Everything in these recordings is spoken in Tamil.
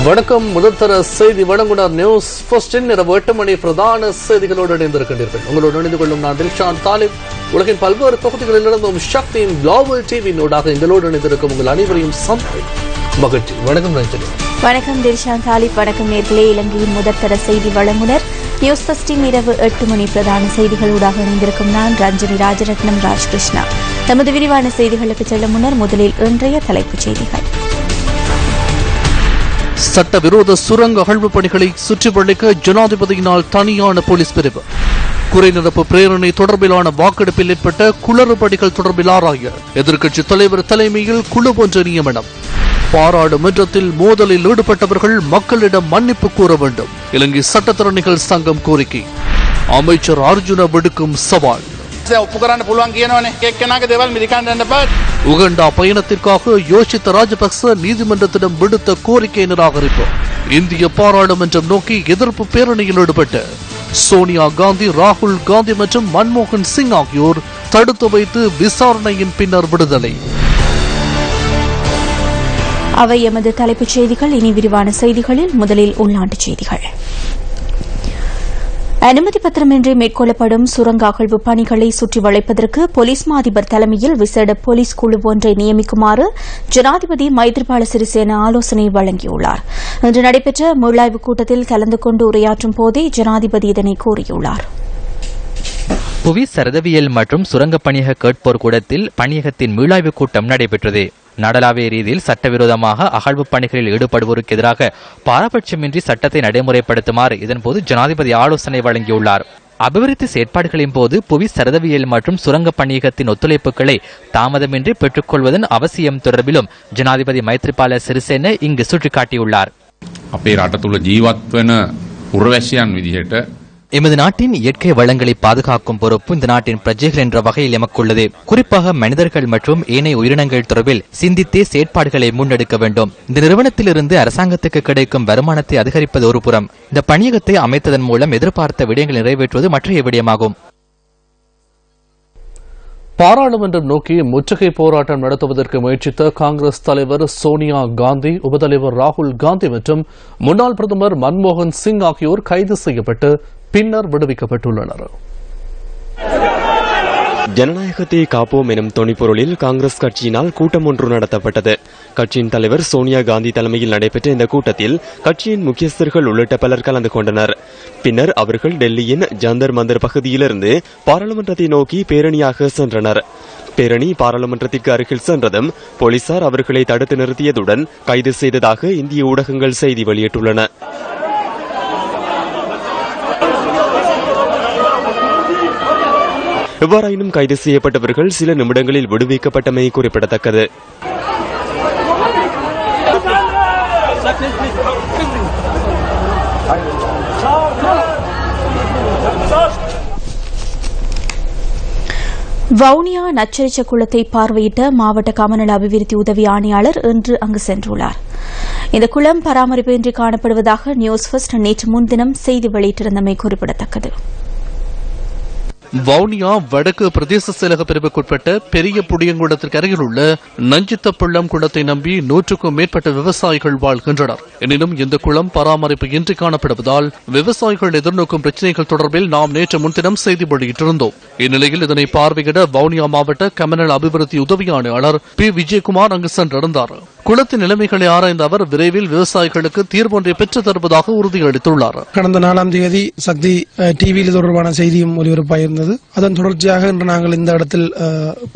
வணக்கம். முதற்தர செய்தி வழங்குனர் நியூஸ் ஃபர்ஸ்டின் இரவு 8 மணி பிரதான செய்திகளோடு இணைந்திருக்கின்றீர்கள். உங்களோடு இணைந்து கொள்ளும் நான் தில்ஷான் தாலிப். உலகின் பல்வேறு பகுதிகளிலிருந்தும் சக்தியின் குளோபல் டிவியினூடாக எங்களோடு இணைந்திருக்கும் உங்கள் அனைவரையும் மகிழ்ச்சி. வணக்கம் ரஞ்சனி. வணக்கம் தில்ஷான் தாலிப். வணக்கம் நேர்களே. இலங்கையின் முதற்தர செய்தி வழங்குனர் நியூஸ் ஃபர்ஸ்டின் இரவு 8 மணி பிரதான செய்திகளூடாக இணைந்திருக்கும் நான் ரஞ்சனி ராஜரத்னம் ராஜ்கிருஷ்ணா. நமது விரிவான செய்திகளுக்கு செல்லும் முன்னர் முதலில் இன்றைய தலைப்புச் செய்திகள். சட்டவிரோத சுரங்க அகழ்வு பணிகளை சுற்றி வளைக்க ஜனாதிபதியினால் தனியான போலீஸ் பிரிவு. குறைநிரப்பு பிரேரணை தொடர்பிலான வாக்கெடுப்பில் ஏற்பட்ட குளறுபடிகள் தொடர்பில் ஆராய எதிர்க்கட்சித் தலைவர் தலைமையில் குழு ஒன்று நியமனம். பாராளுமன்றத்தில் மோதலில் ஈடுபட்டவர்கள் மக்களிடம் மன்னிப்பு கூற வேண்டும். இலங்கை சட்டத்தரணிகள் சங்கம் கோரிக்கை. அமைச்சர் அர்ஜுன விடுக்கும் சவால். உகண்டா பயணத்திற்காக யோசித்த ராஜபக்ச நீதிமன்றத்திடம் விடுத்த கோரிக்கை நிராகரிப்பு. இந்திய பாராளுமன்றம் நோக்கி எதிர்ப்பு பேரணியில் ஈடுபட்ட சோனியா காந்தி, ராகுல் காந்தி மற்றும் மன்மோகன் சிங் ஆகியோர் தடுத்து வைத்து விசாரணையின் பின்னர் விடுதலை. அவை எமது தலைப்புச் செய்திகள். இனி விரிவான செய்திகளில் முதலில் உள்நாட்டு செய்திகள். அனுமதி பத்திரமின்றி மேற்கொள்ளப்படும் சுரங்க அகழ்வு பணிகளை சுற்றி வளைப்பதற்கு போலீஸ் மா அதிபர் தலைமையில் விசேட போலீஸ் குழு ஒன்றை நியமிக்குமாறு ஜனாதிபதி மைத்ரிபால சிறிசேன ஆலோசனை வழங்கியுள்ளார். இன்று நடைபெற்ற மீளாய்வுக் கூட்டத்தில் கலந்து கொண்டு உரையாற்றும் போதே ஜனாதிபதி இதனை கூறியுள்ளார். புவி சரதவியல் மற்றும் சுரங்கப் பணியக கேட்போர் கூடத்தில் பணியகத்தின் மீளாய்வுக் கூட்டம் நடைபெற்றது. நாடளாவிய ரீதியில் சட்டவிரோதமாக அகழ்வு பணிகளில் ஈடுபடுவோருக்கு எதிராக பாரபட்சமின்றி சட்டத்தை நடைமுறைப்படுத்துமாறு இதன்போது ஜனாதிபதி ஆலோசனை வழங்கியுள்ளார். அபிவிருத்தி செயற்பாடுகளின் போது புவி சரதவியல் மற்றும் சுரங்க பணியகத்தின் ஒத்துழைப்புகளை தாமதமின்றி பெற்றுக்கொள்வதன் அவசியம் தொடர்பிலும் ஜனாதிபதி மைத்ரிபால சிறிசேன இங்கு சுட்டிக்காட்டியுள்ளார். எமது நாட்டின் இயற்கை வளங்களை பாதுகாக்கும் பொறுப்பு இந்த நாட்டின் பிரஜைகள் என்ற வகையில் எமக்குள்ளது. குறிப்பாக மனிதர்கள் மற்றும் ஏனைய உயிரினங்கள் தொடர்பில் சிந்தித்தே செயற்பாடுகளை முன்னெடுக்க வேண்டும். இந்த நிறுவனத்திலிருந்து அரசாங்கத்துக்கு கிடைக்கும் வருமானத்தை அதிகரிப்பது ஒரு புறம், இந்த பணியகத்தை அமைத்ததன் மூலம் எதிர்பார்த்த விடயங்களை நிறைவேற்றுவது மற்றைய விடயமாகும். பாராளுமன்றம் நோக்கி முற்றுகை போராட்டம் நடத்துவதற்கு முயற்சித்த காங்கிரஸ் தலைவர் சோனியா காந்தி, உபதலைவர் ராகுல் காந்தி மற்றும் முன்னாள் பிரதமர் மன்மோகன் சிங் ஆகியோர் கைது செய்யப்பட்டு பின்னர் விடுவிக்கப்பட்டுள்ளனர். ஜனநாயகத்தை காப்போம் எனும் தொனிப்பொருளில் காங்கிரஸ் கட்சியினால் கூட்டம் ஒன்று நடத்தப்பட்டது. கட்சியின் தலைவர் சோனியா காந்தி தலைமையில் நடைபெற்ற இந்த கூட்டத்தில் கட்சியின் முக்கியஸ்தர்கள் உள்ளிட்ட பலர் கலந்து கொண்டனர். பின்னர் அவர்கள் டெல்லியின் ஜந்தர் மந்தர் பகுதியிலிருந்து பாராளுமன்றத்தை நோக்கி பேரணியாக சென்றனர். பேரணி பாராளுமன்றத்திற்கு அருகில் சென்றதும் போலீசார் அவர்களை தடுத்து நிறுத்தியதுடன் கைது செய்ததாக இந்திய ஊடகங்கள் செய்தி வெளியிட்டுள்ளன. எவ்வாறாயினும் கைது செய்யப்பட்டவர்கள் சில நிமிடங்களில் விடுவிக்கப்பட்டமை குறிப்பிடத்தக்கது. வவுனியா நச்சரிச்ச குளத்தை பார்வையிட்ட மாவட்ட கமநல அபிவிருத்தி உதவி ஆணையாளர் இன்று அங்கு சென்றுள்ளார். இந்த குளம் பராமரிப்பின்றி காணப்படுவதாக நியூஸ் ஃபர்ஸ்ட் நேற்று முன்தினம் செய்தி வெளியிட்டிருந்தமை குறிப்பிடத்தக்கது. வவுனியா வடக்கு பிரதேச செயலக பிரிவுக்குட்பட்ட பெரிய புடியங்குளத்திற்கு அருகில் உள்ள நஞ்சித்த பள்ளம் குளத்தை நம்பி 100க்கும் மேற்பட்ட விவசாயிகள் வாழ்கின்றனர். எனினும் இந்த குளம் பராமரிப்பு இன்றி காணப்படுவதால் விவசாயிகள் எதிர்நோக்கும் பிரச்சினைகள் தொடர்பில் நாம் நேற்று முன்தினம் செய்தி வெளியிட்டிருந்தோம். இந்நிலையில் இதனை பார்வையிட வவுனியா மாவட்ட கமநல அபிவிருத்தி உதவி ஆணையாளர் பி விஜயகுமார் அங்கு சென்றிருந்தார். குளத்தின் நிலைமைகளை ஆராய்ந்த அவர் விரைவில் விவசாயிகளுக்கு தீர்வொன்றை பெற்றுத் தருவதாக உறுதியளித்துள்ளார். கடந்த 4ஆம் தேதி சக்தி டிவியில் தொடர்பான செய்தியும் ஒலிபரப்பாயிருந்தது. அதன் தொடர்ச்சியாக இன்று நாங்கள் இந்த இடத்தில்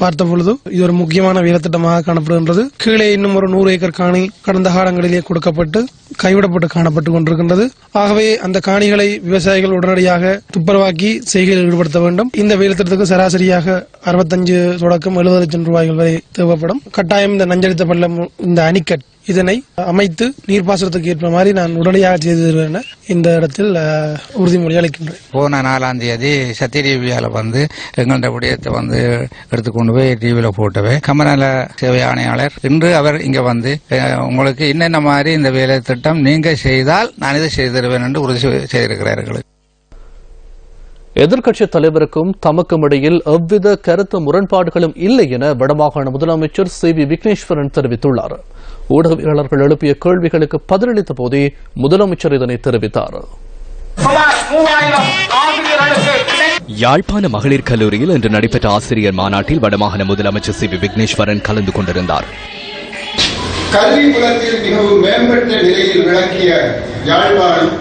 பார்த்த பொழுது இது ஒரு முக்கியமான வேலைத்திட்டமாக காணப்படுகின்றது. கீழே இன்னும் ஒரு 100 ஏக்கர் காணி கடந்த காலங்களிலே கொடுக்கப்பட்டு கைவிடப்பட்டு காணப்பட்டுக் கொண்டிருக்கின்றது. ஆகவே அந்த காணிகளை விவசாயிகள் உடனடியாக துப்புரவாக்கி செய்கையில் ஈடுபடுத்த வேண்டும். இந்த வேலைத்திட்டத்துக்கு சராசரியாக 65 தொடக்கம் 70 லட்சம் ரூபாய்கள் வரை தேவைப்படும். கட்டாயம் இந்த நஞ்சடித்த பள்ளம் இந்த அணைக்கட் இதனை அமைத்து நீர்ப்பாசனத்துக்கு ஏற்ப மாதிரி நான் உடனடியாக செய்து தருவேன் இந்த இடத்தில் உறுதிமொழி அளிக்கின்றேன். போன 4ஆம் தேதி சத்திய டிவியால எங்கள்ட விடயத்தை எடுத்துக்கொண்டு போய் டிவியில போட்டவே கமநல சேவை ஆணையாளர் இன்று அவர் இங்க உங்களுக்கு என்னென்ன மாதிரி இந்த வேலை திட்டம் நீங்க செய்தால் நான் இதை செய்து தருவேன் என்று உறுதி செய்திருக்கிறார்கள். எதிர்க்கட்சித் தலைவருக்கும் தமக்கும் இடையில் எவ்வித கருத்து முரண்பாடுகளும் இல்லை என வடமாகாண முதலமைச்சர் CV விக்னேஸ்வரன் தெரிவித்துள்ளார். ஊடகவியலாளர்கள் எழுப்பிய கேள்விகளுக்கு பதிலளித்த போதே முதலமைச்சர் இதனை தெரிவித்தார். யாழ்ப்பாண மகளிர் கல்லூரியில் இன்று நடைபெற்ற ஆசிரியர் மாநாட்டில் வடமாகாண முதலமைச்சர் CV விக்னேஸ்வரன் கலந்து கொண்டிருந்தார். கல்வி புலத்தில் மிகவும் மேம்பட்ட நிலையில் விளக்கிய யாழ்ப்பாணம்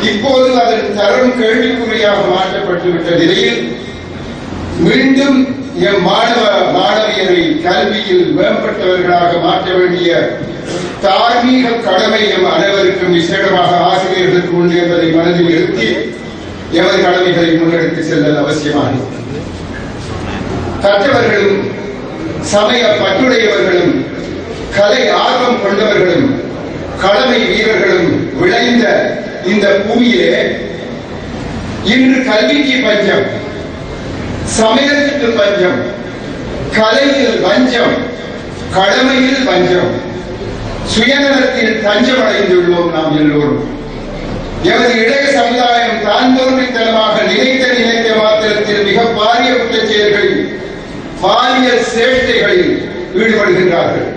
இப்போது அதன் தரம் கேள்விக்குறியாக மாற்றப்பட்டுவிட்ட நிலையில் மீண்டும் எம் மாணவியரை கல்வியில் மேம்பட்டவர்களாக மாற்ற வேண்டிய தார்மீக கடமை எம் அனைவருக்கும் விசேடமாக ஆசிரியர்களுக்கு உண்டு என்பதை மனதில் நிறுத்தி எமது கடமைகளை முன்னெடுத்து செல்லல் அவசியமானது. கற்றவர்களும் சமய பற்றுடையவர்களும் கலை ஆர்வம் கொண்டவர்களும் கடமை வீரர்களும் விளைந்த இந்த பூமியிலே இன்று கல்விக்கு பஞ்சம், சமயத்துக்கு பஞ்சம், கலையில் பஞ்சம், கடமையில் பஞ்சம், சுயநலத்தில் தஞ்சமடைந்துள்ளோம் நாம் எல்லோரும். எமது இளைய சமுதாயம் தான் தோன்றித்தனமாக நினைத்த மாத்திரத்தில் மிக பாரிய குற்றச் செயல்களில் பாலியல் சேஷ்டைகளில் ஈடுபடுகின்றார்கள்.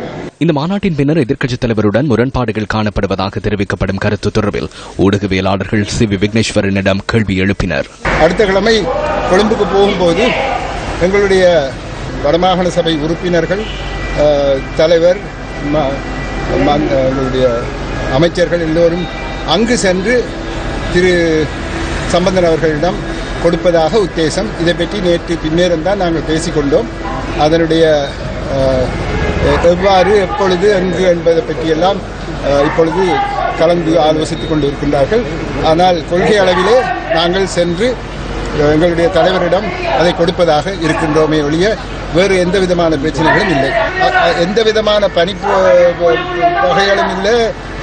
இந்த மாநாட்டின் பின்னர் எதிர்க்கட்சித் தலைவருடன் முரண்பாடுகள் காணப்படுவதாக தெரிவிக்கப்படும் கருத்து தொடர்பில் ஊடகவியலாளர்கள் CV விக்னேஸ்வரனிடம் கேள்வி எழுப்பினர். அடுத்த கிழமை கொழும்புக்கு போகும்போது எங்களுடைய வடமாகாண சபை உறுப்பினர்கள், தலைவர், எங்களுடைய அமைச்சர்கள் எல்லோரும் அங்கு சென்று திரு சம்பந்தன் அவர்களிடம் கொடுப்பதாக உத்தேசம். இதை பற்றி நேற்று பின்னேறம் தான் நாங்கள் பேசிக்கொண்டோம். அதனுடைய எவ்வாறு, எப்பொழுது, எங்கு என்பதை பற்றியெல்லாம் இப்பொழுது கலந்து ஆலோசித்துக் கொண்டிருக்கின்றார்கள். ஆனால் கொள்கை அளவிலே நாங்கள் சென்று எங்களுடைய தலைவரிடம் அதை கொடுப்பதாக இருக்கின்றோமே ஒழிய வேறு எந்த விதமான பிரச்சனைகளும் இல்லை. எந்த விதமான பணிப்பு வகைகளும் இல்லை,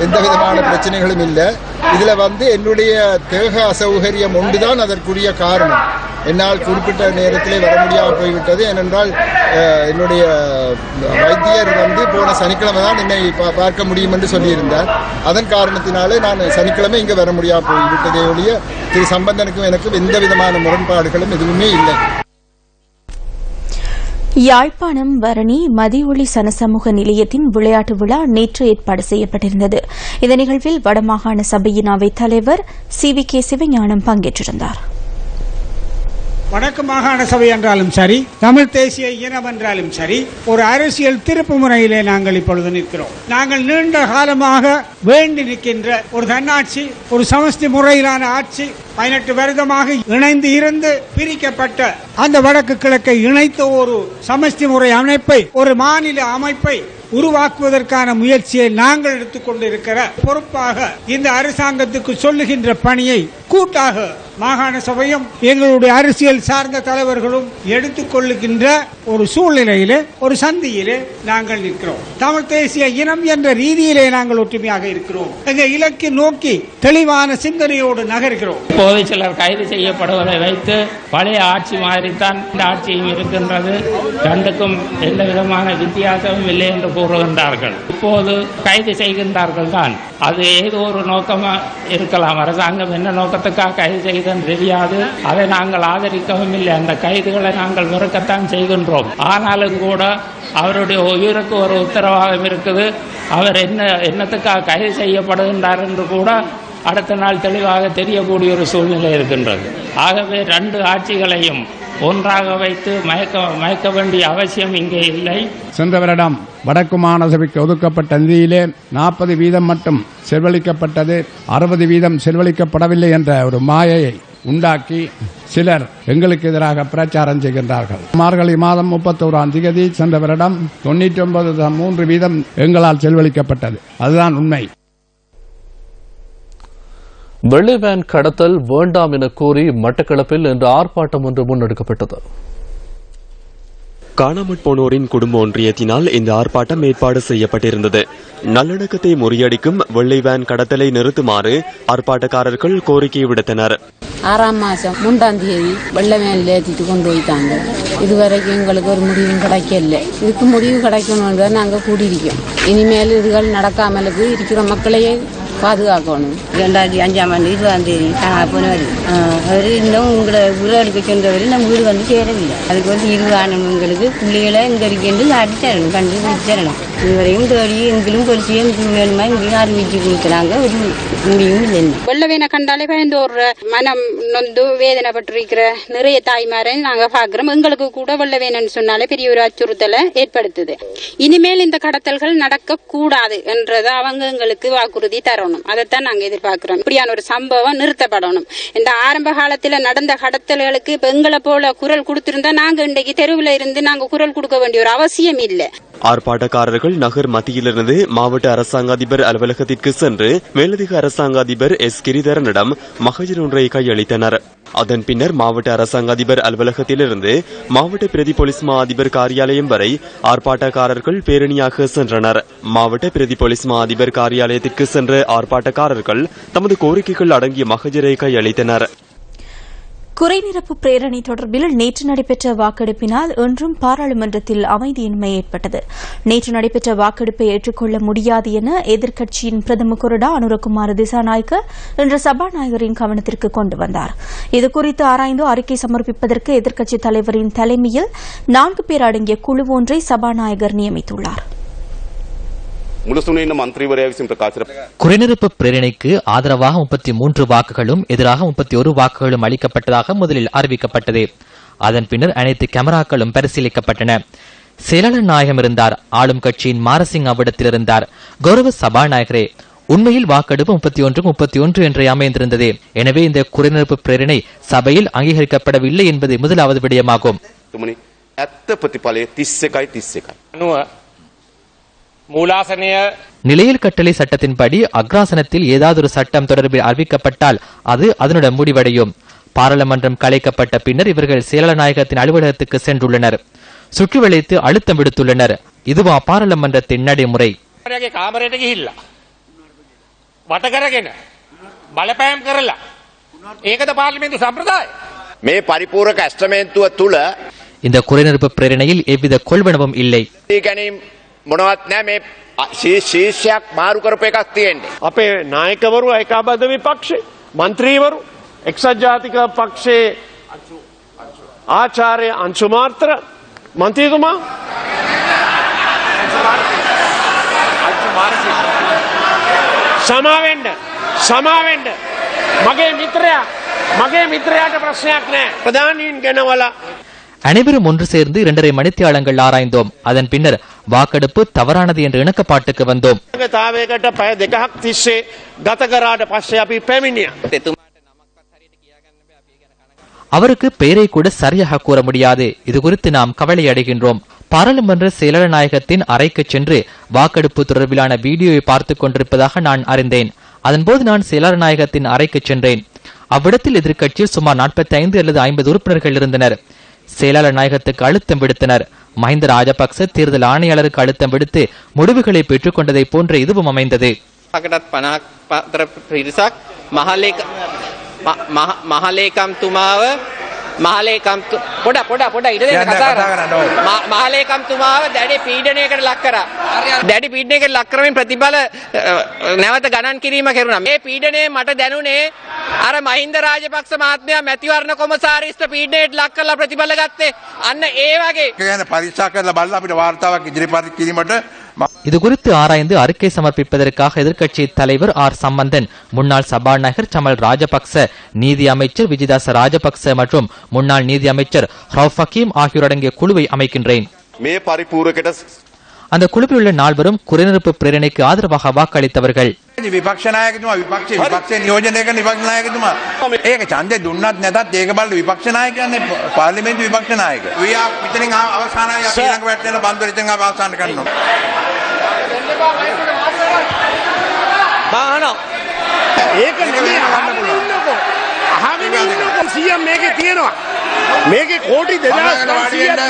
எந்த விதமான பிரச்சனைகளும் இல்லை. இதில் என்னுடைய தேக அசௌகரியம் ஒன்றுதான் அதற்குரிய காரணம். என்னால் குறிப்பிட்ட நேரத்திலே வர முடியாமல் போய்விட்டது. ஏனென்றால் என்னுடைய வைத்தியர் போன சனிக்கிழமை தான் என்னை பார்க்க முடியும் என்று சொல்லியிருந்தார். அதன் காரணத்தினாலே நான் சனிக்கிழமை இங்கே வர முடியாமல் போய்விட்டதே ஒழிய திரு சம்பந்தனுக்கும் எனக்கும் எந்த விதமான முரண்பாடுகளும் எதுவுமே இல்லை. யாழ்ப்பாணம் வரணி மதியொளி சனசமூக நிலையத்தின் விளையாட்டு விழா நேற்று ஏற்பாடு செய்யப்பட்டிருந்தது. இந்த நிகழ்வில் வடமாகாண சபையின் அவைத் தலைவர் CVK சிவஞானம் பங்கேற்றிருந்தார். வடக்கு மாகாண சபை என்றாலும் சரி, தமிழ் தேசிய இனம் என்றாலும் சரி, ஒரு அரசியல் திருப்பு முறையிலே நாங்கள் இப்பொழுது நிற்கிறோம். நாங்கள் நீண்ட காலமாக வேண்டி நிற்கின்ற ஒரு தன்னாட்சி, ஒரு சமஷ்டி முறையிலான ஆட்சி, 18 வருடமாக இணைந்து இருந்து பிரிக்கப்பட்ட அந்த வடக்கு கிழக்கை இணைத்த ஒரு சமஷ்டி முறை அமைப்பை, ஒரு மாநில அமைப்பை உருவாக்குவதற்கான முயற்சியை நாங்கள் எடுத்துக்கொண்டிருக்கிற பொறுப்பாக இந்த அரசாங்கத்துக்கு சொல்லுகின்ற பணியை கூட்டாக மாகாண சபையும் எங்களுடைய அரசியல் சார்ந்த தலைவர்களும் எடுத்துக்கொள்ளுகின்ற ஒரு சூழ்நிலையிலே, ஒரு சந்தியிலே நாங்கள் நிற்கிறோம். தமிழ் தேசிய இனம் என்ற ரீதியிலே நாங்கள் ஒற்றுமையாக இருக்கிறோம். எங்கள் இலக்கை நோக்கி தெளிவான சிந்தனையோடு நகர்கிறோம். இப்போது சிலர் கைது செய்யப்படுவதை வைத்து பழைய ஆட்சி மாதிரித்தான் இந்த ஆட்சியும் இருக்கின்றது, ரெண்டுக்கும் எந்த விதமான வித்தியாசமும் இல்லை என்று கூறுகின்றார்கள். இப்போது கைது செய்கின்றார்கள் தான். அது ஏதோ ஒரு நோக்கமா இருக்கலாம். அரசாங்கம் என்ன நோக்கத்துக்காக கைது செய்தன்னு தெரியாது. அதை நாங்கள் ஆதரிக்கவும் இல்லை. அந்த கைதுகளை நாங்கள் வெறுக்கத்தான் செய்கின்றோம். ஆனாலும் கூட அவருடைய உயிருக்கு ஒரு உத்தரவாதம் இருக்குது. அவர் என்னத்துக்காக கைது செய்யப்படுகின்றார் என்று கூட அடுத்த நாள் தெளிவாக தெரியக்கூடிய ஒரு சூழ்நிலை இருக்கின்றது. ஆகவே 2 ஆட்சிகளையும் ஒன்றாக வைத்து மயக்க வேண்டிய அவசியம் இங்கே இல்லை. சென்ற வருடம் வடக்கு மாகாண சபைக்கு ஒதுக்கப்பட்ட நிதியிலே 40% மட்டும் செலவழிக்கப்பட்டது, 60% செலவழிக்கப்படவில்லை என்ற ஒரு மாயையை உண்டாக்கி சிலர் எங்களுக்கு எதிராக பிரச்சாரம் செய்கின்றார்கள். மார்கழி மாதம் 31ஆம் தேதி சென்ற வருடம் 99.3% எங்களால் செலவழிக்கப்பட்டது. அதுதான் உண்மை. வெள்ளை வேன் கடத்தல் வேண்டாம் என கோரி மட்டக்களப்பில் இன்று ஆர்ப்பாட்டம் ஒன்று முன்னெடுக்கப்பட்டது. காணாமற் போனோரின் குடும்ப ஒன்றியத்தினால் இந்த ஆர்ப்பாட்டம் ஏற்பாடு செய்யப்பட்டிருந்தது. நல்லடக்கத்தை முறியடிக்கும் வெள்ளை வேன் கடத்தலை நிறுத்துமாறு ஆர்ப்பாட்டக்காரர்கள் கோரிக்கை விடுத்தனர். 6ஆம் மாதம் 3ஆம் தேதி வெள்ளை வேனில் ஏற்றிட்டு கொண்டு போயிட்டாங்க. இதுவரைக்கும் எங்களுக்கு ஒரு முடிவும் கிடைக்கல. இதுக்கு முடிவு கிடைக்கணும் நாங்கள் கூடியிருக்கோம். இனிமேல் இதுகள் நடக்காமலுக்கு இருக்கிற மக்களையே பாதுகாக்கணும். 2005ஆம் ஆண்டு 20ஆம் தேதி போனவர் அவர் இன்னும் உங்களை வீடு சென்றவர் நம்ம வீடு வந்து சேரவில்லை. அதுக்கு வந்து 20 ஆனவங்களுக்கு பிள்ளைகளை இங்கே இருக்கு அடித்தரணும், கண்டுபிடிச்சரணும். இதுவரையும் தேடி எங்களும் பொலிசியை வேணுமா இங்கேயும் அறிவிச்சு கொடுக்குறாங்க. ஒரு முடியும் இல்லை. வெள்ளவேனை கண்டாலே பயந்து ஒரு மனம் நொந்து வேதனைப்பட்டிருக்கிற நிறைய தாய்மாரை நாங்க பாக்குறோம். எங்களுக்கு கூட வெள்ளவேனன்னு சொன்னாலே பெரிய ஒரு அச்சுறுத்தலை ஏற்படுத்துது. இனிமேல் இந்த கடத்தல்கள் நடக்க கூடாது என்றதை அவங்க எங்களுக்கு வாக்குறுதி தரணும். அதைத்தான் நாங்க எதிர்பார்க்கிறோம். இப்படியான ஒரு சம்பவம் நிறுத்தப்படணும். இந்த ஆரம்ப காலத்துல நடந்த கடத்தல்களுக்கு இப்ப எங்களை போல குரல் கொடுத்திருந்தா நாங்க இன்றைக்கு தெருவில் இருந்து நாங்க குரல் கொடுக்க வேண்டிய ஒரு அவசியம் இல்லை. ஆர்ப்பாட்டக்காரர்கள் நகர் மத்தியிலிருந்து மாவட்ட அரசாங்க அதிபர் அலுவலகத்திற்கு சென்று மேலதிக அரசாங்க அதிபர் எஸ் கிரிதரனிடம் மகஜர் ஒன்றை கையளித்தனர். அதன் பின்னர் மாவட்ட அரசாங்க அதிபர் அலுவலகத்திலிருந்து மாவட்ட பிரதி போலீஸ் மா அதிபர் காரியாலயம் வரை ஆர்ப்பாட்டக்காரர்கள் பேரணியாக சென்றனர். மாவட்ட பிரதி போலீஸ் மா அதிபர் காரியாலயத்திற்கு சென்ற ஆர்ப்பாட்டக்காரர்கள் தமது கோரிக்கைகள் அடங்கிய மகஜரை கையளித்தனர். குறைநிரப்பு பிரேரணை தொடர்பில் நேற்று நடைபெற்ற வாக்கெடுப்பினால் இன்றும் பாராளுமன்றத்தில் அமைதியின்மை ஏற்பட்டது. நேற்று நடைபெற்ற வாக்கெடுப்பை ஏற்றுக்கொள்ள முடியாது என எதிர்க்கட்சியின் பிரதம கொறடா அனுரகுமார திசாநாயக்க இன்று சபாநாயகரின் கவனத்திற்கு கொண்டு வந்தார். இதுகுறித்து ஆராய்ந்து அறிக்கை சமர்ப்பிப்பதற்கு எதிர்க்கட்சித் தலைவரின் தலைமையில் 4 பேர் அடங்கிய குழு ஒன்றை சபாநாயகர் நியமித்துள்ளார். குறைநிரப்பு பிரேரணைக்கு ஆதரவாக 33 வாக்குகளும் எதிராக 31 வாக்குகளும் அளிக்கப்பட்டதாக முதலில் அறிவிக்கப்பட்டது. அதன் பின்னர் அனைத்து கேமராக்களும் பரிசீலிக்கப்பட்டன. செயலாளர் நாயகம் இருந்தார். ஆளும் கட்சியின் மாரசிங் அவ்விடத்தில் இருந்தார். கௌரவ சபாநாயகரே, உண்மையில் வாக்கெடுப்பு 31-31 என்றே அமைந்திருந்தது. எனவே இந்த குறைநிரப்பு பிரேரணை சபையில் அங்கீகரிக்கப்படவில்லை என்பது முதலாவது விடயமாகும். நிலையில் கட்டளை சட்டத்தின்படி அக்ராசனத்தில் ஏதாவது ஒரு சட்டம் தொடர்பில் அறிவிக்கப்பட்டால் அது அதனுடன் முடிவடையும். பாராளுமன்றம் கலைக்கப்பட்ட பின்னர் இவர்கள் செயலாளர் நாயகத்தின் அலுவலகத்துக்கு சென்றுள்ளனர். சுற்றி வளைத்து அழுத்தம் விடுத்துள்ளனர். இதுவா பாராளுமன்றத்தின் நடைமுறை? இந்த குறைநிரப்பு பிரேரணையில் எவ்வித கொள்வனவும் இல்லை. මොනවත් නෑ මේ ශීර්ෂයක් මාරු කරපු එකක් තියෙන්නේ. අපේ නායකවරු ඒකාබද්ධ විපක්ෂේ മന്ത്രിවරු එක්සත් ජාතික පක්ෂයේ ආචාර්ය අංශුමාත්‍ර මන්ත්‍රීතුමා සමාවෙන්න මගේ මිත්‍රයාට ප්‍රශ්නයක් නෑ. ප්‍රධානීන් ගැනවලා அனைவரும் ஒன்று சேர்ந்து 2.5 மணித்தியாலங்கள் ஆராய்ந்தோம். அதன் பின்னர் வாக்கெடுப்பு தவறானது என்ற இணக்கப்பாட்டுக்கு வந்தோம். அவருக்கு பெயரை கூட சரியாக கூற முடியாது. இது குறித்து நாம் கவலை அடைகின்றோம். பாராளுமன்ற செயலாளர் நாயகத்தின் அறைக்கு சென்று வாக்கெடுப்பு தொடர்பிலான வீடியோவை பார்த்துக் கொண்டிருப்பதாக நான் அறிந்தேன். அதன்போது நான் செயலாளர் நாயகத்தின் அறைக்கு சென்றேன். அவ்விடத்தில் எதிர்க்கட்சியில் சுமார் 45 அல்லது 50 உறுப்பினர்கள் இருந்தனர். செயலாளர் நாயகத்துக்கு அழுத்தம் விடுத்தனர். மஹிந்த ராஜபக்ச தேர்தல் ஆணையாளருக்கு அழுத்தம் விடுத்து முடிவுகளை பெற்றுக் கொண்டதை போன்ற இதுவும் அமைந்தது. මහලේකම්තුමාව දැඩි පීඩනයකට ලක් කරා. දැඩි පීඩනයකට ලක් කරමින් ප්‍රතිඵල නැවත ගණන් කිරීම කෙරුණා. මේ පීඩනය මට දැනුනේ අර මහින්ද රාජපක්ෂ මහත්මයා මැතිවරණ කොමසාරිස්ට පීඩනයට ලක් කරලා ප්‍රතිඵල ගත්තේ. අන්න ඒ වගේ කියන්නේ පරීක්ෂා කරලා බලලා අපිට වාර්තාවක් ඉදිරිපත් කිරීමට இது குறித்து ஆராய்ந்து அறிக்கை சமர்ப்பிப்பதற்காக எதிர்க்கட்சி தலைவர் ஆர் சம்பந்தன், முன்னாள் சபாநாயகர் சமல் ராஜபக்ச, நீதி அமைச்சர் விஜயதாச ராஜபக்ச மற்றும் முன்னாள் நீதி அமைச்சர் ரவுஃப் ஹக்கீம் ஆகியோர் அடங்கிய குழுவை அமைக்கின்றேன். அந்த குழுவில் உள்ள 4 பேரும் குறைநிரப்பு பிரேரணைக்கு ஆதரவாக வாக்களித்தவர்கள். විපක්ෂ නායකතුමා විපක්ෂේ නියෝජනය කරන විපක්ෂ නායකතුමා ඒක ඡන්දේ දුන්නත් නැතත් ඒක බලලා විපක්ෂ නායකයන්නේ පාර්ලිමේන්තු විපක්ෂ නායක. වියා පිටින් අවසානයි අපි ඊළඟ වැටෙන බන්දුරින් අවසන් කරනවා. බාහන ඒක නෙමෙයි අහන්න පුළුවන්. අහගෙන ඉන්නකො සීఎම් මේකේ තියෙනවා. මේකේ කෝටි 2500ක්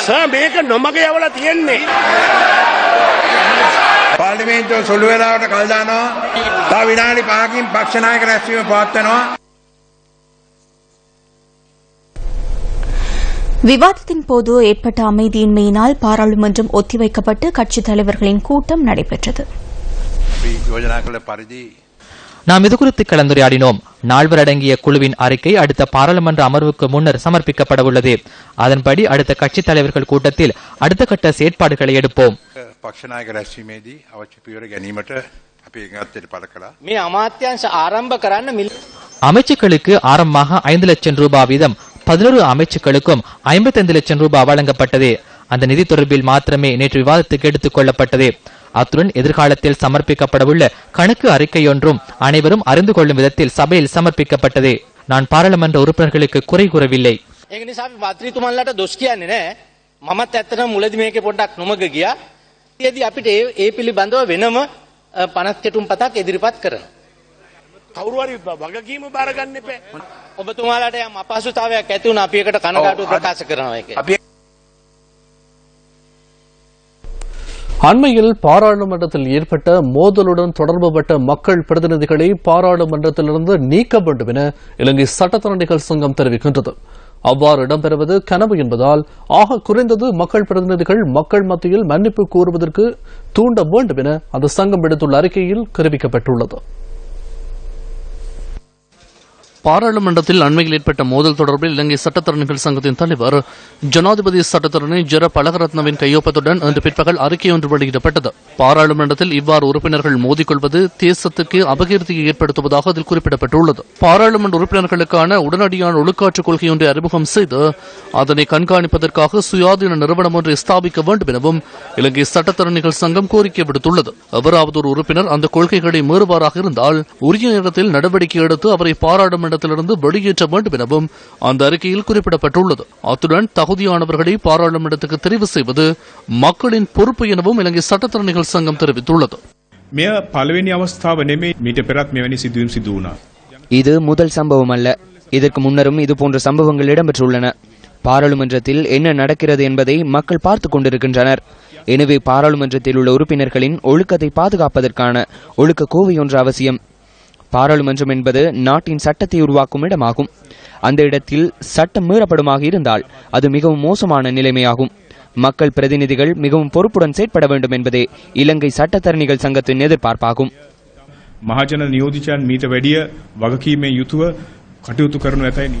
සර් මේක නොමග යවලා තියෙන්නේ. පාර්ලිමේන්තුව සුළු වෙලාවට කල් දානවා. තව විනාඩි 5කින් පක්ෂ නායක රැස්වීම පවත්වනවා. விவாதத்தின் போது ஏற்பட்ட அமைதியின்மையினால் பாராளுமன்றம் ஒத்திவைக்கப்பட்டு கட்சித் தலைவர்களின் கூட்டம் நடைபெற்றது. අපි යෝජනා කළ පරිදි நாம் இது குறித்து கலந்துரையாடினோம். நால்வர் அடங்கிய குழுவின் அறிக்கை அடுத்த பாராளுமன்ற அமர்வுக்கு முன்னர் சமர்ப்பிக்கப்படவுள்ளது. அதன்படி அடுத்த கட்சித் தலைவர்கள் கூட்டத்தில் அடுத்த கட்ட செயற்பாடுகளை எடுப்போம். පක්ෂ නායක රැස්වීමේදී අවශ්‍ය පියවර ගැනීමට අපි ඒකත්වයට පළ කළා. මේ අමාත්‍යාංශ ආරම්භ කරන්න அமைச்சுக்களுக்கு ஆரம்பமாக 5 லட்சம் ரூபாய் வீதம் 11 அமைச்சுக்களுக்கும் 55 லட்சம் ரூபாய் வழங்கப்பட்டது. அந்த நிதி தொடர்பில் மாத்திரமே நேற்று விவாதத்துக்கு எடுத்துக் கொள்ளப்பட்டது. அத்துடன் எதிர்காலத்தில் சமர்ப்பிக்கப்படவுள்ள கணக்கு அறிக்கையொன்றும் அனைவரும் அறிந்து கொள்ளும் விதத்தில் சபையில் சமர்ப்பிக்கப்பட்டது. நான் பாராளுமன்ற உறுப்பினர்களுக்கு குறை கூறவில்லை. ඒක නිසා අපි මන්ත්‍රීතුමන්ලාට දොස් කියන්නේ නැහැ. මමත් ඇත්තටම මුලදී මේකේ පොඩ්ඩක් නොමග ගියා. ඊයේදී අපිට ඒ පිළිබඳව වෙනම 50 කෙටුම් පතක් ඉදිරිපත් කරනවා. කවුරු හරි වගකීම බාර ගන්න එපා. ඔබතුමාලාට යම් අපහසුතාවයක් ඇති වුණා අපි ඒකට කනගාටුව ප්‍රකාශ කරනවා ඒක. அண்மையில் பாராளுமன்றத்தில் ஏற்பட்ட மோதலுடன் தொடர்புபட்ட மக்கள் பிரதிநிதிகளை பாராளுமன்றத்திலிருந்து நீக்க வேண்டும் என இலங்கை சட்டத்தரணிகள் சங்கம் தெரிவிக்கின்றது. அவ்வாறு இடம்பெறுவது கனவு என்பதால் ஆக குறைந்தது மக்கள் பிரதிநிதிகள் மக்கள் மத்தியில் மன்னிப்பு கூறுவதற்கு தூண்ட வேண்டும் என அந்த சங்கம் விடுத்துள்ள அறிக்கையில் தெரிவிக்கப்பட்டுள்ளது. பாராளுமன்றத்தில் அண்மையில் ஏற்பட்ட மோதல் தொடர்பில் இலங்கை சட்டத்தரணிகள் சங்கத்தின் தலைவர் ஜனாதிபதி சட்டத்தரணி ஜெர பலகரத்னவின் கையொப்பத்துடன் இன்று பிற்பகல் அறிக்கை ஒன்று வெளியிடப்பட்டது. பாராளுமன்றத்தில் இவ்வாறு உறுப்பினர்கள் மோதிக்கொள்வது தேசத்துக்கு அபகீர்த்தியை ஏற்படுத்துவதாக அதில் குறிப்பிடப்பட்டுள்ளது. பாராளுமன்ற உறுப்பினர்களுக்கான உடனடியான ஒழுக்காற்று கொள்கை ஒன்றை அறிமுகம் செய்து அதனை கண்காணிப்பதற்காக சுயாதீன நிறுவனம் ஒன்றை ஸ்தாபிக்க வேண்டும் எனவும் இலங்கை சட்டத்தரணிகள் சங்கம் கோரிக்கை விடுத்துள்ளது. எவராவது ஒரு உறுப்பினர் அந்த கொள்கைகளை மீறுவாராக இருந்தால் உரிய நேரத்தில் நடவடிக்கை எடுத்து அவரை பாராளுமன்ற வெளியேற்ற வேண்டும் எனவும் அந்த அறிக்கையில் குறிப்பிடப்பட்டுள்ளது. அத்துடன் தகுதியானவர்களை பாராளுமன்றத்துக்கு தெரிவு செய்வது மக்களின் பொறுப்பு எனவும் இலங்கை சட்டத்தரணிகள் சங்கம் தெரிவித்துள்ளது. இது முதல் சம்பவம் அல்ல. இதற்கு முன்னரும் இதுபோன்ற சம்பவங்கள் இடம்பெற்றுள்ளன. பாராளுமன்றத்தில் என்ன நடக்கிறது என்பதை மக்கள் பார்த்துக் கொண்டிருக்கின்றனர். எனவே பாராளுமன்றத்தில் உள்ள உறுப்பினர்களின் ஒழுக்கத்தை பாதுகாப்பதற்கான ஒழுக்க கோவை ஒன்று அவசியம். பாராளுமன்றம் என்பது நாட்டின் சட்டத்தை உருவாக்கும் இடமாகும். அந்த இடத்தில் சட்டம் மீறப்படுமாக இருந்தால் அது மிகவும் மோசமான நிலைமையாகும். மக்கள் பிரதிநிதிகள் மிகவும் பொறுப்புடன் செயற்பட வேண்டும் என்பதே இலங்கை சட்டத்தரணிகள் சங்கத்தின் எதிர்பார்ப்பாகும். මහජන නියෝජිතයන් මීට වැඩිය වගකීමෙන් යුතුව කටයුතු කරනු ඇතයි.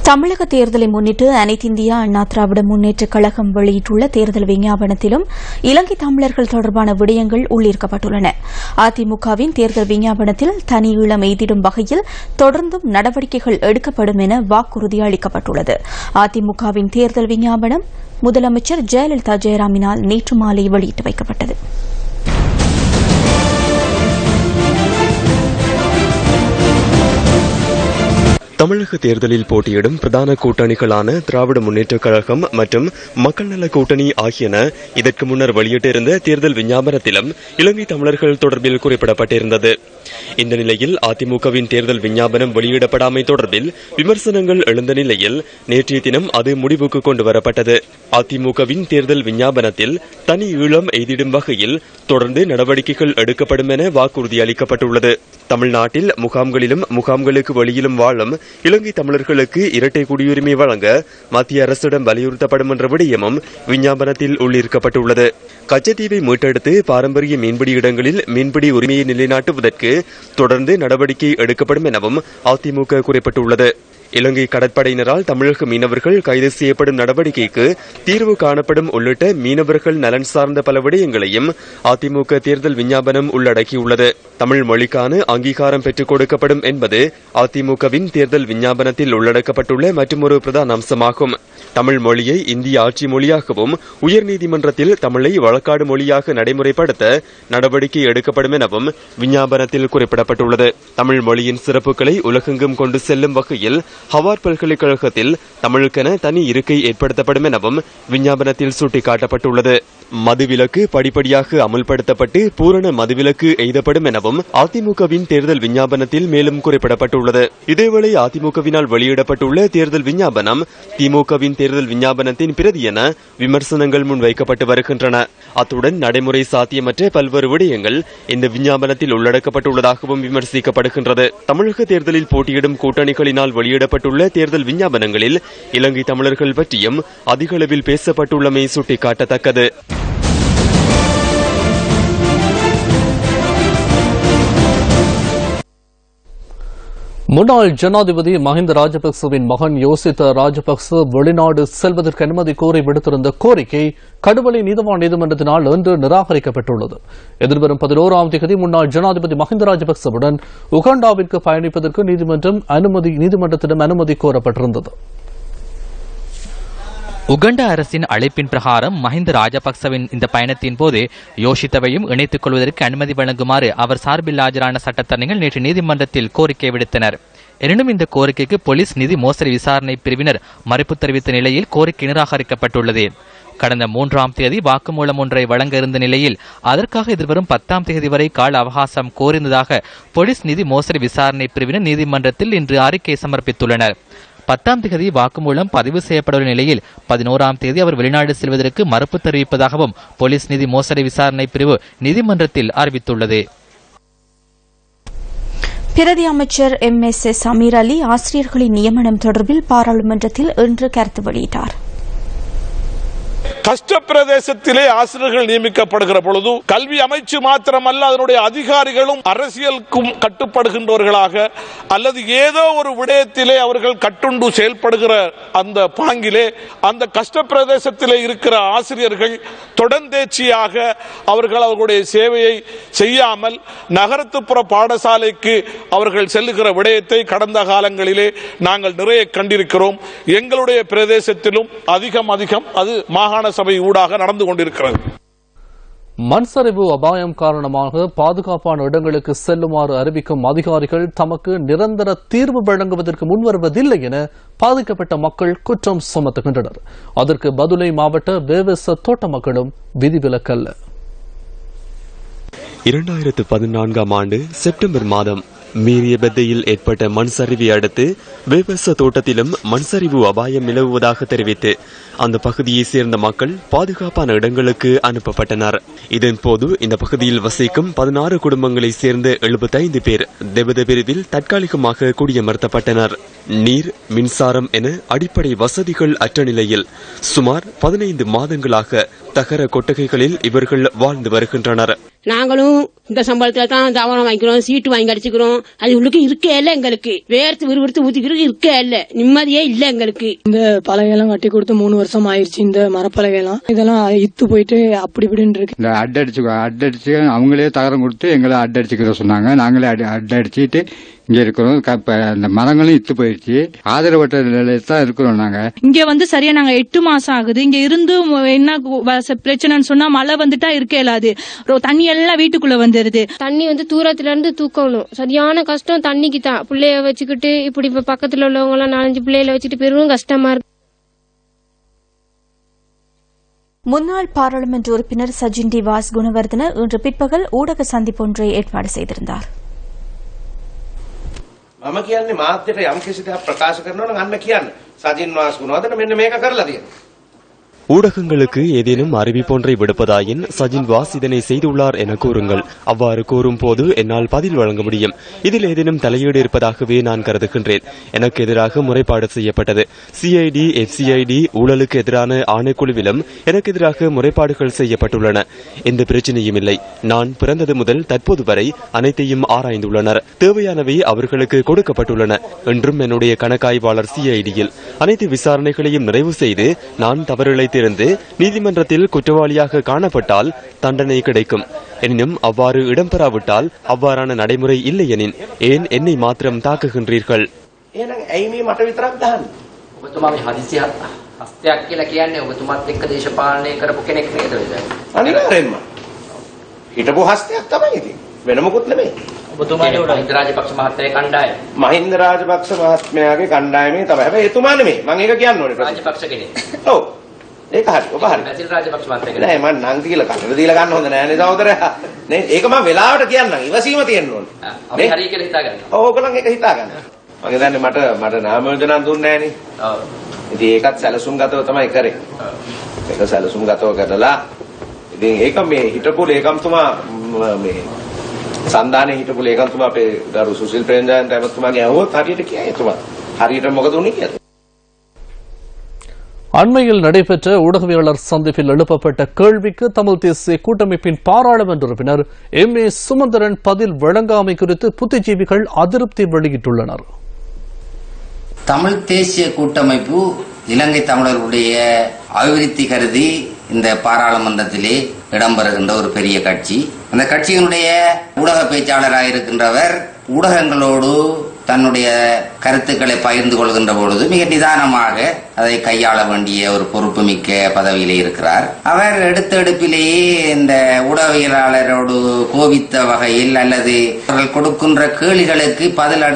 தமிழக தேர்தலை முன்னிட்டு அனைத்திந்திய அண்ணா திராவிட முன்னேற்ற கழகம் வெளியிட்டுள்ள தேர்தல் விஞ்ஞாபனத்திலும் இலங்கை தமிழர்கள் தொடர்பான விடயங்கள் உள்ளீர்க்கப்பட்டுள்ளன. அதிமுகவின் தேர்தல் விஞ்ஞாபனத்தில் தனி ஈழம் எய்திடும் வகையில் தொடர்ந்தும் நடவடிக்கைகள் எடுக்கப்படும் என வாக்குறுதி அளிக்கப்பட்டுள்ளது. அதிமுகவின் தேர்தல் விஞ்ஞாபனம் முதலமைச்சர் ஜெயலலிதா ஜெயராமினால் நேற்று மாலை வெளியிட்டு வைக்கப்பட்டது. தமிழக தேர்தலில் போட்டியிடும் பிரதான கூட்டணிகளான திராவிட முன்னேற்றக் கழகம் மற்றும் மக்கள் நல கூட்டணி ஆகியன இதற்கு முன்னர் வெளியிட்டிருந்த தேர்தல் விஞ்ஞாபனத்திலும் இலங்கை தமிழர்கள் தொடர்பில் குறிப்பிடப்பட்டிருந்தது. இந்த நிலையில் அதிமுகவின் தேர்தல் விஞ்ஞாபனம் வெளியிடப்படாமை தொடர்பில் விமர்சனங்கள் எழுந்த நிலையில் நேற்றைய தினம் அது முடிவுக்கு கொண்டு வரப்பட்டது. அதிமுகவின் தேர்தல் விஞ்ஞாபனத்தில் தனி ஈழம் எய்திடும் வகையில் தொடர்ந்து நடவடிக்கைகள் எடுக்கப்படும் என வாக்குறுதி அளிக்கப்பட்டுள்ளது. தமிழ்நாட்டில் முகாம்களிலும் முகாம்களுக்கு வெளியிலும் வாழும் இலங்கை தமிழர்களுக்கு இரட்டை குடியுரிமை வழங்க மத்திய அரசிடம் வலியுறுத்தப்படும் என்ற விடயமும் விஞ்ஞாபனத்தில் உள்ளீர்க்கப்பட்டுள்ளது. கச்சத்தீவை மீட்டெடுத்து பாரம்பரிய மீன்பிடி இடங்களில் மீன்பிடி உரிமையை நிலைநாட்டுவதற்கு தொடர்ந்து நடவடிக்கை எடுக்கப்படும் எனவும் அதிமுக குறிப்பிட்டுள்ளது. இலங்கை கடற்படையினரால் தமிழக மீனவர்கள் கைது செய்யப்படும் நடவடிக்கைக்கு தீர்வு காணப்படும் உள்ளிட்ட மீனவர்கள் நலன் சார்ந்த பல விடயங்களையும் அதிமுக தேர்தல் விஞ்ஞாபனம் உள்ளடக்கியுள்ளது. தமிழ் மொழிக்கான அங்கீகாரம் பெற்றுக் கொடுக்கப்படும் என்பது அதிமுகவின் தேர்தல் விஞ்ஞாபனத்தில் உள்ளடக்கப்பட்டுள்ள மற்றொரு பிரதான அம்சமாகும். தமிழ் மொழியை இந்திய ஆட்சி மொழியாகவும் உயர்நீதிமன்றத்தில் தமிழை வழக்காடு மொழியாக நடைமுறைப்படுத்த நடவடிக்கை எடுக்கப்படும் எனவும் விஞ்ஞாபனத்தில் குறிப்பிடப்பட்டுள்ளது. தமிழ் மொழியின் சிறப்புகளை உலகெங்கும் கொண்டு செல்லும் வகையில் ஹவார்ட் பல்கலைக்கழகத்தில் தமிழுக்கென தனி இருக்கை ஏற்படுத்தப்படும் எனவும் விஞ்ஞாபனத்தில் சுட்டிக்காட்டப்பட்டுள்ளது. மதுவிலக்கு படிப்படியாக அமுல்படுத்தப்பட்டு பூரண மதுவிலக்கு எய்தப்படும் எனவும் அதிமுகவின் தேர்தல் விஞ்ஞாபனத்தில் மேலும் குறிப்பிடப்பட்டுள்ளது. இதேவேளை அதிமுகவினால் வெளியிடப்பட்டுள்ள தேர்தல் விஞ்ஞாபனம் திமுகவின் தேர்தல் விஞ்ஞாபனத்தின் பிரதி என விமர்சனங்கள் முன்வைக்கப்பட்டு வருகின்றன. அத்துடன் நடைமுறை சாத்தியமற்ற பல்வேறு விடயங்கள் இந்த விஞ்ஞாபனத்தில் உள்ளடக்கப்பட்டுள்ளதாகவும் விமர்சிக்கப்படுகின்றது. தமிழக தேர்தலில் போட்டியிடும் கூட்டணிகளினால் வெளியிடப்பட்டுள்ள தேர்தல் விஞ்ஞாபனங்களில் இலங்கை தமிழர்கள் பற்றியும் அதிக அளவில் பேசப்பட்டுள்ளமை சுட்டிக்காட்டத்தக்கது. முன்னாள் ஜனாதிபதி மஹிந்த ராஜபக்சவின் மகன் யோசித்த ராஜபக்ச வெளிநாடு செல்வதற்கு அனுமதி கோரி விடுத்திருந்த கோரிக்கை கடுவலை நீதவான் நீதிமன்றத்தினால் இன்று நிராகரிக்கப்பட்டுள்ளது. எதிர்வரும் 11ஆம் தேதி முன்னாள் ஜனாதிபதி மஹிந்த ராஜபக்சவுடன் உகாண்டாவிற்கு பயணிப்பதற்கு நீதிமன்றத்திடம் அனுமதி கோரப்பட்டிருந்தது. உகண்டா அரசின் அழைப்பின் பிரகாரம் மஹிந்த ராஜபக்சவின் இந்த பயணத்தின் போது யோசித்தவையும் இணைத்துக் கொள்வதற்கு அனுமதி வழங்குமாறு அவர் சார்பில் ஆஜரான சட்டத்தரணிகள் நேற்று நீதிமன்றத்தில் கோரிக்கை விடுத்தனர். எனினும் இந்த கோரிக்கைக்கு போலீஸ் நிதி மோசடி விசாரணை பிரிவினர் மறுப்பு தெரிவித்த நிலையில் கோரிக்கை நிராகரிக்கப்பட்டுள்ளது. கடந்த 3ஆம் தேதி வாக்குமூலம் ஒன்றை வழங்க இருந்த நிலையில் அதற்காக எதிர்வரும் 10ஆம் தேதி வரை கால அவகாசம் கோரிந்ததாக போலீஸ் நிதி மோசடி விசாரணை பிரிவினர் நீதிமன்றத்தில் இன்று அறிக்கை சமர்ப்பித்துள்ளனர். 10ஆம் தேதி வாக்குமூலம் பதிவு செய்யப்பட்டுள்ள நிலையில் 11ஆம் தேதி அவர் வெளிநாடு செல்வதற்கு மறுப்பு தெரிவிப்பதாகவும் போலீஸ் நிதி மோசடி விசாரணை பிரிவு நீதிமன்றத்தில் அறிவித்துள்ளது. பிரதி அமைச்சர் MSS அமீர் அலி ஆசிரியர்களின் நியமனம் தொடர்பில் பாராளுமன்றத்தில் இன்று கருத்து வெளியிட்டார். கஷ்ட பிரதேசத்திலே ஆசிரியர்கள் நியமிக்கப்படுகிற பொழுது கல்வி அமைச்சு மாத்திரமல்ல அதனுடைய அதிகாரிகளும் அரசியலுக்கும் கட்டுப்படுகின்றவர்களாக அல்லது ஏதோ ஒரு விடயத்திலே அவர்கள் கட்டுண்டு செயல்படுகிற அந்த பாங்கிலே அந்த கஷ்ட பிரதேசத்திலே இருக்கிற ஆசிரியர்கள் தொடர்ந்தேச்சியாக அவர்களுடைய சேவையை செய்யாமல் நகரத்துப்புற பாடசாலைக்கு அவர்கள் செல்லுகிற விடயத்தை கடந்த காலங்களிலே நாங்கள் நிறைய கண்டிருக்கிறோம். எங்களுடைய பிரதேசத்திலும் அதிகம் அது மாகாண சபை ஊடாக நடந்து கொண்டிருக்கிறது. மண்சரிவு அபாயம் காரணமாக பாதுகாப்பான இடங்களுக்கு செல்லுமாறு அறிவிக்கும் அதிகாரிகள் தமக்கு நிரந்தர தீர்வு வழங்குவதற்கு முன்வருவதில்லை என பாதிக்கப்பட்ட மக்கள் குற்றம் சுமத்துகின்றனர். அதற்கு பதுளை மாவட்ட வேவச தோட்ட மக்களும் விதிவிலக்கல்ல. 2014ஆம் ஆண்டு செப்டம்பர் மாதம் மீறிய பெத்தையில் ஏற்பட்ட மண் சரிவை அடுத்து வேவச தோட்டத்திலும் மண் சரிவு அபாயம் நிலவுவதாக தெரிவித்து அந்த பகுதியை சேர்ந்த மக்கள் பாதுகாப்பான இடங்களுக்கு அனுப்பப்பட்டனர். இதன்போது இந்த பகுதியில் வசிக்கும் 16 குடும்பங்களை சேர்ந்த 75 பேர் தெபத பிரிவில் தற்காலிகமாக குடியமர்த்தப்பட்டனர். நீர், மின்சாரம் என அடிப்படை வசதிகள் அற்ற நிலையில் சுமார் 15 மாதங்களாக தகர கொட்டகைகளில் இவர்கள் வாழ்ந்து வருகின்றனர். நாங்களும் இந்த சம்பளத்துல தான் தாவரம் வாங்கிக்கிறோம், சீட்டு வாங்கி அடிச்சுக்கிறோம். அது உள்ளுக்கு இருக்கே இல்ல, எங்களுக்கு வேர்த்து விறுவிறுத்து ஊத்திக்கிறதுக்கு இருக்கே இல்ல, நிம்மதியே இல்ல எங்களுக்கு. இந்த பலகையெல்லாம் கட்டி கொடுத்து 3 வருஷம் ஆயிடுச்சு. இந்த மரப்பலகையெல்லாம் இதெல்லாம் இத்து போயிட்டு அப்படி இப்படின்னு இருக்கு. இந்த அட்டடிச்சு அவங்களே தகரம் கொடுத்து எங்களை அட்டடிச்சுக்கிற சொன்னாங்க. நாங்களே அட்டடிச்சுட்டு இங்க இருக்கிறோம். அந்த மரங்களும் இத்து போயிடுச்சு. ஆதரவற்ற நிலையில தான் இருக்கிறோம். நாங்க இங்க சரியா நாங்க 8 மாசம் ஆகுது. இங்க இருந்து என்ன பிரச்சனைன்னு சொன்னா மழை வந்துட்டா இருக்க இயலாது. தண்ணி எல்லாம் வீட்டுக்குள்ள வந்துருது. தண்ணி தூரத்துல இருந்து தூக்கணும். சரியான கஷ்டம் தண்ணிக்கு தான். பிள்ளைய வச்சுக்கிட்டு இப்படி இப்ப பக்கத்துல உள்ளவங்க எல்லாம் 4-5 பிள்ளைகளை வச்சுட்டு பெரும் கஷ்டமா இருக்கு. முன்னாள் பாராளுமன்ற உறுப்பினர் சஜின் டி வாஸ் குணவர்தன இன்று பிற்பகல் ஊடக சந்திப்பொன்றை ஏற்பாடு செய்திருந்தார். මම කියන්නේ මාධ්‍යට යම් කිසි දෙයක් ප්‍රකාශ කරනවා නම් අන්න කියන්න. සජින් වාස් ගුණවර්ධන මෙන්න මේක කරලා තියෙනවා. ஊடகங்களுக்கு ஏதேனும் அறிவிப்பொன்றை விடுப்பதாயின் சஜின் வாஸ் இதனை செய்துள்ளார் என கூறுங்கள். அவ்வாறு கூறும் போது என்னால் பதில் வழங்க முடியும். இதில் ஏதேனும் தலையீடு இருப்பதாகவே நான் கருதுகின்றேன். எனக்கு எதிராக முறைப்பாடு செய்யப்பட்டது. சிஐடி, FCID ஊழலுக்கு எதிரான ஆணைக்குழுவிலும் எனக்கு எதிராக முறைப்பாடுகள் செய்யப்பட்டுள்ளன. எந்த பிரச்சனையும் இல்லை. நான் பிறந்தது முதல் தற்போது வரை அனைத்தையும் ஆராய்ந்துள்ளனர். தேவையானவை அவர்களுக்கு கொடுக்கப்பட்டுள்ளன. என்றும் என்னுடைய கணக்காய்வாளர் CIDயில் அனைத்து விசாரணைகளையும் நிறைவு செய்து நான் தவறிழைத்து இருந்து நீதிமன்றத்தில் குற்றவாளியாக காணப்பட்டால் தண்டனை கிடைக்கும். எனினும் அவ்வாறு இடம்பெறாவிட்டால் அவ்வாறான நடைமுறை இல்லை எனின் ஏன் என்னை மாத்திரம் தாக்குகின்றீர்கள்? එහෙනම් ඇයි මේ මට විතරක් දාන්නේ? ඔබතුමාගේ හදිසි හස්තයක් කියලා කියන්නේ ඔබතුමාත් එක්ක දේශපාලනය කරපු කෙනෙක් නේද? අනිවාර්යෙන්ම. හිටපු හස්තයක් තමයි ඉතින්. වෙන මොකුත් නෙමෙයි. ඔබතුමාගේ මහින්ද රාජපක්ෂ මහත්තයාගේ කණ්ඩායම. මහින්ද රාජපක්ෂ මහත්මයාගේ කණ්ඩායමේ තමයි. හැබැයි එතුමා නෙමෙයි. මම ඒක කියන්න ඕනේ. රාජපක්ෂ කෙනෙක්. ඔව්. ඒක හරි. ඔබ හරි. බැසිල් රාජපක්ෂ මහත්තයා. නෑ මම නම් කියලා කන්න දීලා ගන්න හොඳ නෑනේ සහෝදරයා. නේ ඒක මම වෙලාවට කියන්නම්. ඉවසීම තියෙන්න ඕනේ. අපි හරි කියලා හිතා ගන්න. ඔව් ඕගොල්ලන් ඒක හිතා ගන්න. මම දන්නේ මට නාම යෝජනා දුන්නේ නෑනේ. ඔව්. ඉතින් ඒකත් සැලසුම් ගතව තමයි කරේ. ඒක සැලසුම් ගතව කරලා ඉතින් ඒක මේ හිටපු ලේකම්තුමා මේ සන්දානේ හිටපු ලේකම්තුමා අපේ ගරු සුසිල් ප්‍රේමජයන්ත ඇමතුමාගේ අහුවොත් හරියට කියයි එතුමා. හරියට මොකද උනේ කියලා. அண்மையில் நடைபெற்ற ஊடகவியலாளர் சந்திப்பில் எழுப்பப்பட்ட கேள்விக்கு தமிழ் தேசிய கூட்டமைப்பின் பாராளுமன்ற உறுப்பினர் M.A. சுமந்திரன் பதில் வழங்காமை குறித்து புத்திஜீவிகள் அதிருப்தி வெளியிட்டுள்ளனர். தமிழ் தேசிய கூட்டமைப்பு இலங்கை தமிழர்களுடைய அபிவிருத்தி கருதி இந்த பாராளுமன்றத்திலே இடம்பெறுகின்ற ஒரு பெரிய கட்சி. அந்த கட்சியினுடைய ஊடக பேச்சாளராக இருக்கின்றவர் ஊடகங்களோடு தன்னுடைய கருத்துக்களை பகிர்ந்து கொள்கின்ற பொழுது மிக நிதானமாக அதை கையாள வேண்டிய ஒரு பொறுப்பு மிக்க பதவியிலே இருக்கிறார். அவர் எடுத்த எடுப்பிலேயே இந்த ஊடகவியலாளரோடு கோபித்த வகையில் அல்லது அவர்கள் கொடுக்கின்ற கேள்விகளுக்கு பதில்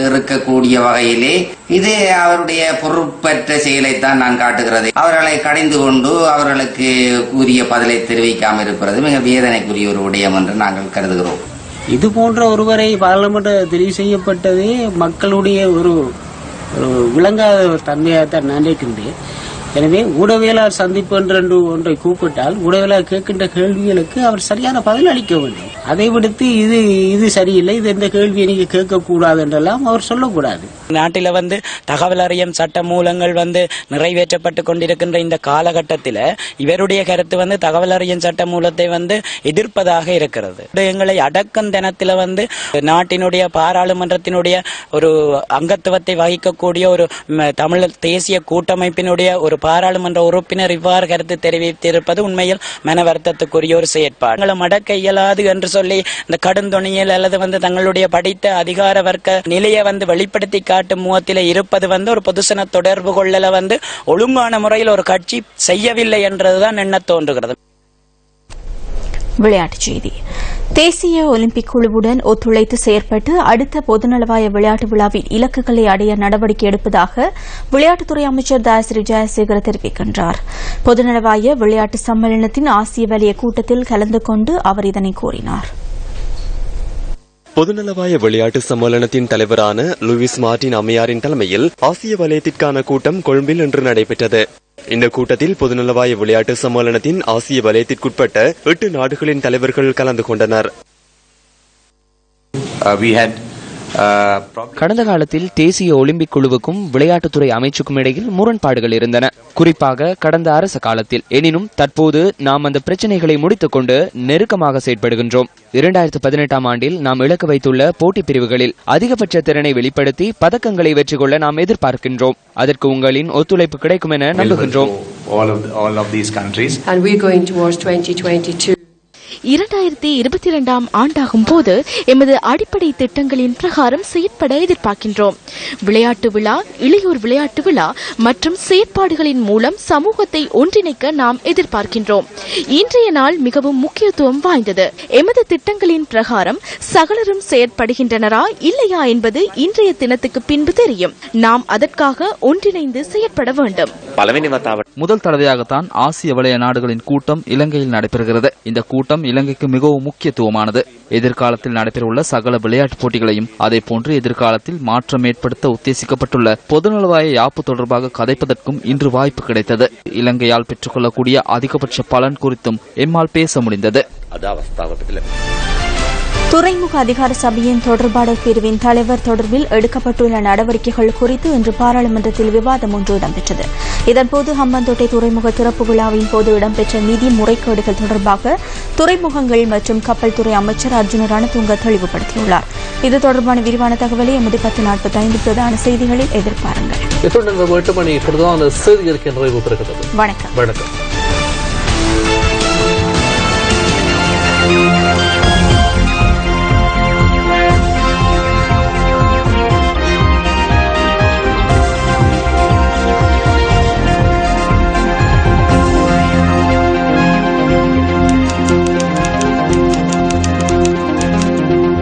இருக்கக்கூடிய வகையிலே இது அவருடைய பொறுப்பற்ற செயலைத்தான் நான் காட்டுகிறது. அவர்களை கடிந்து கொண்டு அவர்களுக்கு கூறிய பதிலை தெரிவிக்காமல் இருப்பது மிக வேதனைக்குரிய ஒரு விடயம் என்று நாங்கள் கருதுகிறோம். இது போன்ற ஒருவரை பாராளுமன்ற தெரிவு செய்யப்பட்டதே மக்களுடைய ஒரு விளங்காத தன்மையாகத்தான் நான் நினைக்கின்றேன். எனவே ஊடகவியலாளர் சந்திப்பு என்று ஒன்றை கூப்பிட்டால் ஊடகவியலாளர் கேட்கின்ற கேள்விகளுக்கு அவர் சரியான பதில் அளிக்க வேண்டும். அதை விடுத்து இது சரியில்லை, இது எந்த கேள்வியை நீங்க கேட்கக்கூடாது என்றெல்லாம் அவர் சொல்லக்கூடாது. நாட்டில தகவல் அறியும் சட்ட மூலங்கள் நிறைவேற்றப்பட்டு கொண்டிருக்கின்ற இந்த காலகட்டத்தில் இவருடைய கருத்து தகவல் அறியும் சட்ட மூலத்தை எதிர்ப்பதாக இருக்கிறது. எங்களை அடக்கும் தினத்தில் நாட்டினுடைய பாராளுமன்றத்தினுடைய ஒரு அங்கத்துவத்தை வகிக்கக்கூடிய ஒரு தமிழ் தேசிய கூட்டமைப்பினுடைய ஒரு பாராளுமன்ற உறுப்பினர் இவ்வாறு கருத்து தெரிவித்திருப்பது உண்மையில் மன வருத்தத்துக்குரிய ஒரு செயற்பாடு. மடக்க இயலாது என்று சொல்லி இந்த கடுந்தொணியில் அல்லது தங்களுடைய படித்த அதிகார வர்க்க நிலையை வெளிப்படுத்தி காட்டும் முகத்திலே இருப்பது ஒரு பொதுசன தொடர்பு கொள்ளல ஒழுங்கான முறையில் ஒரு கட்சி செய்யவில்லை என்றதுதான் எண்ண தோன்றுகிறது. விளையாட்டுச் செய்தி. தேசிய ஒலிம்பிக் குழுவுடன் ஒத்துழைத்து செயற்பட்டு அடுத்த பொதுநலவாய விளையாட்டு விழாவில் இலக்குகளை அடைய நடவடிக்கை எடுப்பதாக விளையாட்டுத்துறை அமைச்சர் தயாசிறி ஜெயசேகர தெரிவிக்கின்றார். பொதுநலவாய விளையாட்டு சம்மேளனத்தின் ஆசிய வலய கூட்டத்தில் கலந்து கொண்டு அவர் இதனை கூறினார். பொதுநலவாய விளையாட்டு சம்மேளனத்தின் தலைவரான லூயிஸ் மார்டின் அம்மையாரின் தலைமையில் ஆசிய வலயத்திற்கான கூட்டம் கொழும்பில் இன்று நடைபெற்றது. இந்த கூட்டத்தில் பொதுநலவாய விளையாட்டு சம்மேளனத்தின் ஆசிய வலயத்திற்குட்பட்ட 8 நாடுகளின் தலைவர்கள் கலந்து கொண்டனர். கடந்த காலத்தில் தேசிய ஒலிம்பிக் குழுவுக்கும் விளையாட்டுத்துறை அமைச்சுக்கும் இடையில் முரண்பாடுகள் இருந்தன, குறிப்பாக கடந்த அரச காலத்தில். எனினும் தற்போது நாம் அந்த பிரச்சனைகளை முடித்துக் கொண்டு நெருக்கமாக செயற்படுகின்றோம். 2018 ஆண்டில் நாம் இலக்கு வைத்துள்ள போட்டி பிரிவுகளில் அதிகபட்ச திறனை வெளிப்படுத்தி பதக்கங்களை வெற்றி கொள்ள நாம் எதிர்பார்க்கின்றோம். அதற்கு உங்களின் ஒத்துழைப்பு கிடைக்கும் என நம்புகின்றோம். 2022 ஆண்டாகும் போது எமது அடிப்படை திட்டங்களின் பிரகாரம் செயற்பட எதிர்பார்க்கின்றோம். விளையாட்டு விழா, இளையோர் விளையாட்டு விழா மற்றும் செயற்பாடுகளின் மூலம் சமூகத்தை ஒன்றிணைக்க நாம் எதிர்பார்க்கின்றோம். இன்றைய நாள் மிகவும் முக்கியத்துவம் வாய்ந்தது. எமது திட்டங்களின் பிரகாரம் சகலரும் செயற்படுகின்றனரா இல்லையா என்பது இன்றைய தினத்துக்கு பின்பு தெரியும். நாம் அதற்காக ஒன்றிணைந்து செயற்பட வேண்டும். முதல் தடவையாகத்தான் ஆசிய வலய நாடுகளின் கூட்டம் இலங்கையில் நடைபெறுகிறது. இந்த கூட்டம் இலங்கைக்கு மிகவும் முக்கியத்துவமானது. எதிர்காலத்தில் நடைபெறவுள்ள சகல விளையாட்டுப் போட்டிகளையும் அதே போன்று எதிர்காலத்தில் மாற்றம் ஏற்படுத்த உத்தேசிக்கப்பட்டுள்ள பொதுநலவாய யாப்பு தொடர்பாக கதைப்பதற்கும் இன்று வாய்ப்பு கிடைத்தது. இலங்கையால் பெற்றுக்கொள்ளக்கூடிய அதிகபட்ச பலன் குறித்தும் எம்மால் பேச முடிந்தது. துறைமுக அதிகார சபையின் தொடர்பாடல் பிரிவின் தலைவர் தொடர்பில் எடுக்கப்பட்டுள்ள நடவடிக்கைகள் குறித்து இன்று பாராளுமன்றத்தில் விவாதம் ஒன்று இடம்பெற்றது. இதன்போது ஹம்பந்தோட்டை துறைமுக திறப்பு விழாவின் போது இடம்பெற்ற நிதி முறைகேடுகள் தொடர்பாக துறைமுகங்கள் மற்றும் கப்பல் துறை அமைச்சர் அர்ஜுன ரணதுங்க தெளிவுபடுத்தியுள்ளார். இது தொடர்பான விரிவான தகவலை எமது 10:45 பிரதான செய்திகளில் எதிர்பாருங்கள். இத்துடன் 8 மணி பிரதான செய்தி அறிக்கை நிறைவு பெறுகிறது. வணக்கம்.